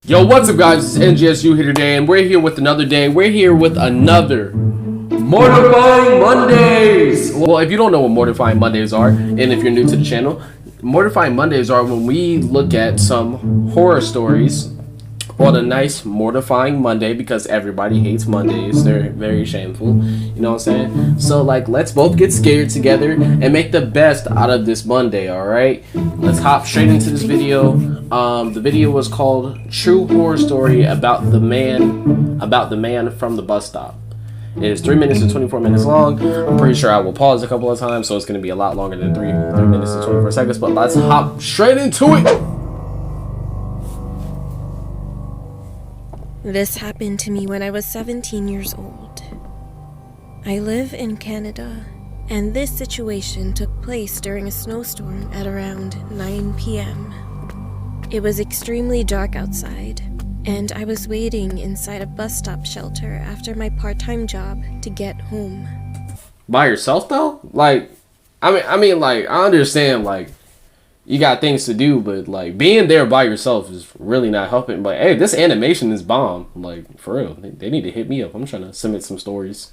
Yo, what's up guys, it's NGSU here today, and we're here with another day. We're here with another Mortifying Mondays! Well, if you don't know what Mortifying Mondays are, and if you're new to the channel, Mortifying Mondays are when we look at some horror stories on a nice mortifying Monday, because everybody hates Mondays. They're very shameful, you know what I'm saying? So like, let's both get scared together and make the best out of this Monday. All right, let's hop straight into this video. The video was called True Horror Story about the man from the bus stop. It is 3 minutes and 24 minutes long. I'm pretty sure I will pause a couple of times, so it's going to be a lot longer than 3 minutes and 24 seconds, but let's hop straight into it. This happened to me when I was 17 years old. I live in Canada, and this situation took place during a snowstorm at around 9 p.m. It was extremely dark outside, and I was waiting inside a bus stop shelter after my part-time job to get home. By yourself though? Like, I mean, like, I understand, like, you got things to do, but like being there by yourself is really not helping. But hey, this animation is bomb. Like, for real, they need to hit me up. I'm trying to submit some stories.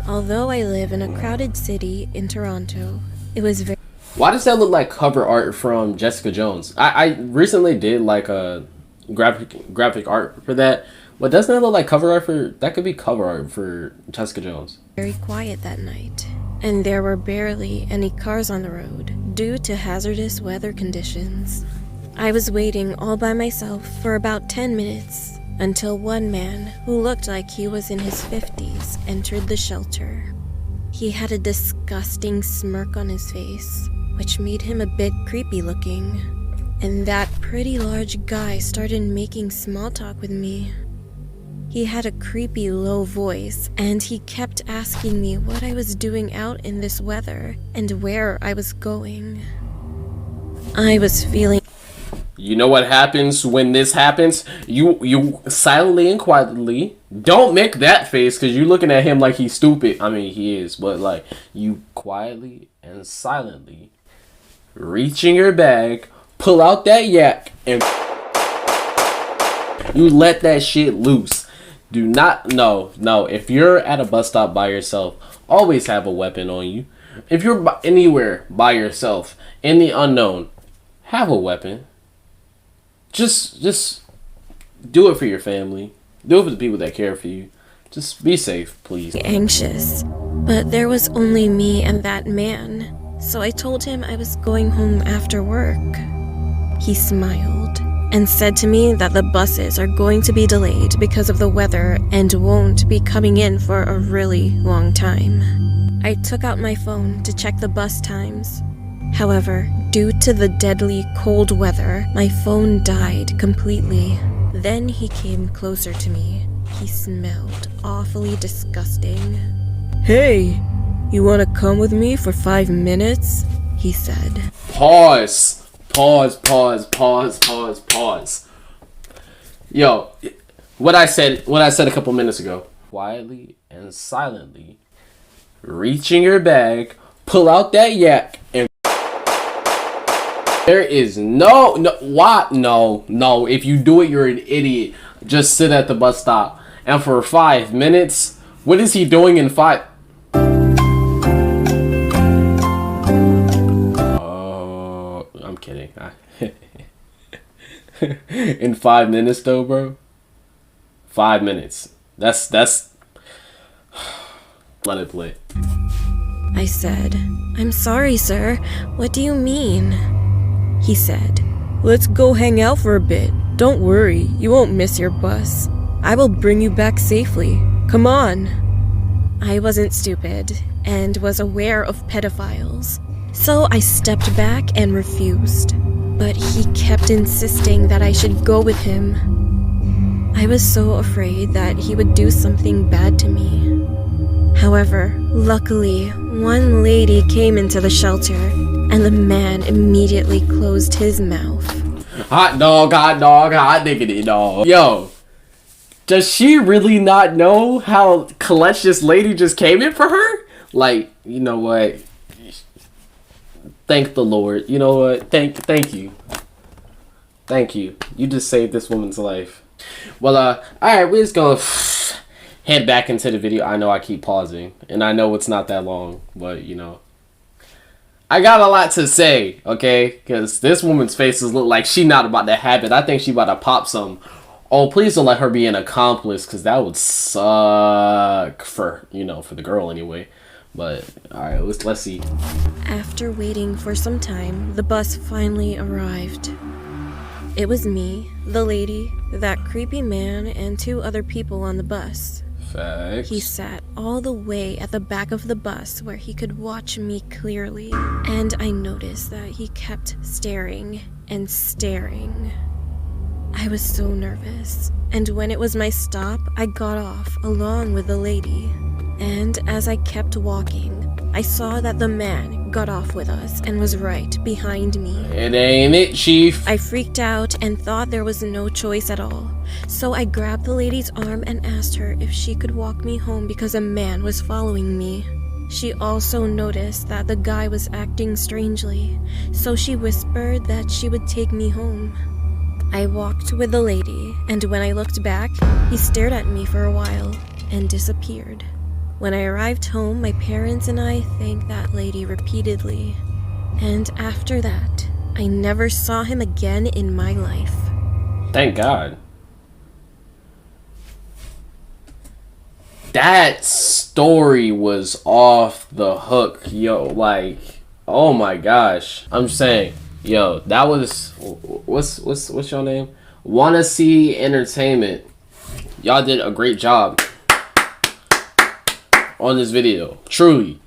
Although I live in a crowded city in Toronto, it was very... Why does that look like cover art from Jessica Jones? I recently did like a graphic art for that. But doesn't that look like cover art for... That could be cover art for Jessica Jones. Very quiet that night, and there were barely any cars on the road due to hazardous weather conditions. I was waiting all by myself for about 10 minutes until one man who looked like he was in his 50s entered the shelter. He had a disgusting smirk on his face, which made him a bit creepy looking, and that pretty large guy started making small talk with me. He had a creepy low voice, and he kept asking me what I was doing out in this weather and where I was going. I was feeling... You know what happens when this happens? You silently and quietly, don't make that face because you're looking at him like he's stupid. I mean, he is, but like, you quietly and silently reach in your bag, pull out that yak, and you let that shit loose. Do not, no, if you're at a bus stop by yourself, always have a weapon on you. If you're anywhere by yourself, in the unknown, have a weapon. Just do it for your family. Do it for the people that care for you. Just be safe, please. Anxious, but there was only me and that man, so I told him I was going home after work. He smiled and said to me that the buses are going to be delayed because of the weather and won't be coming in for a really long time. I took out my phone to check the bus times. However, due to the deadly cold weather, my phone died completely. Then he came closer to me. He smelled awfully disgusting. "Hey, you want to come with me for 5 minutes?" he said. Pause. Yo, what I said a couple minutes ago. Quietly and silently reach in your bag, pull out that yak, and there is no, if you do it, you're an idiot. Just sit at the bus stop. And for 5 minutes, what is he doing in 5? I'm kidding. In 5 minutes though, bro. 5 minutes. That's let it play. I said, "I'm sorry, sir. What do you mean?" He said, "Let's go hang out for a bit. Don't worry, you won't miss your bus. I will bring you back safely. Come on." I wasn't stupid and was aware of pedophiles, so I stepped back and refused. But he kept insisting that I should go with him. I was so afraid that he would do something bad to me. However, luckily, one lady came into the shelter, and the man immediately closed his mouth. Hot diggity dog. Yo, does she really not know how clutch this lady just came in for her? Like, you know what? Thank the Lord. You know what? Thank you. Thank you. You just saved this woman's life. Well, alright, we're just gonna head back into the video. I know I keep pausing, and I know it's not that long, but, you know. I got a lot to say, okay? Because this woman's faces look like she not about to have it. I think she about to pop some. Oh, please don't let her be an accomplice, because that would suck for, you know, for the girl anyway. But, alright, let's see. After waiting for some time, the bus finally arrived. It was me, the lady, that creepy man, and 2 other people on the bus. Facts. He sat all the way at the back of the bus where he could watch me clearly, and I noticed that he kept staring and staring. I was so nervous, and when it was my stop, I got off along with the lady. And as I kept walking, I saw that the man got off with us and was right behind me. It ain't it, Chief. I freaked out and thought there was no choice at all. So I grabbed the lady's arm and asked her if she could walk me home because a man was following me. She also noticed that the guy was acting strangely, so she whispered that she would take me home. I walked with the lady, and when I looked back, he stared at me for a while and disappeared. When I arrived home, my parents and I thanked that lady repeatedly. And after that, I never saw him again in my life. Thank God. That story was off the hook, yo. Like, oh my gosh. I'm saying, yo, that was what's your name? Wanna See Entertainment. Y'all did a great job on this video. Truly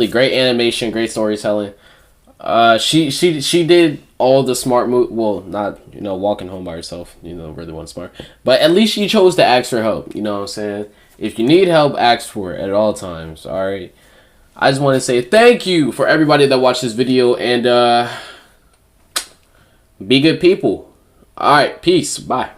great animation, great storytelling. She did all the smart move. Well, not, you know, walking home by herself, you know, really wasn't smart, but at least she chose to ask for help. You know what I'm saying? If you need help, ask for it at all times. All right. I just want to say thank you for everybody that watched this video, and be good people. All right, peace. Bye.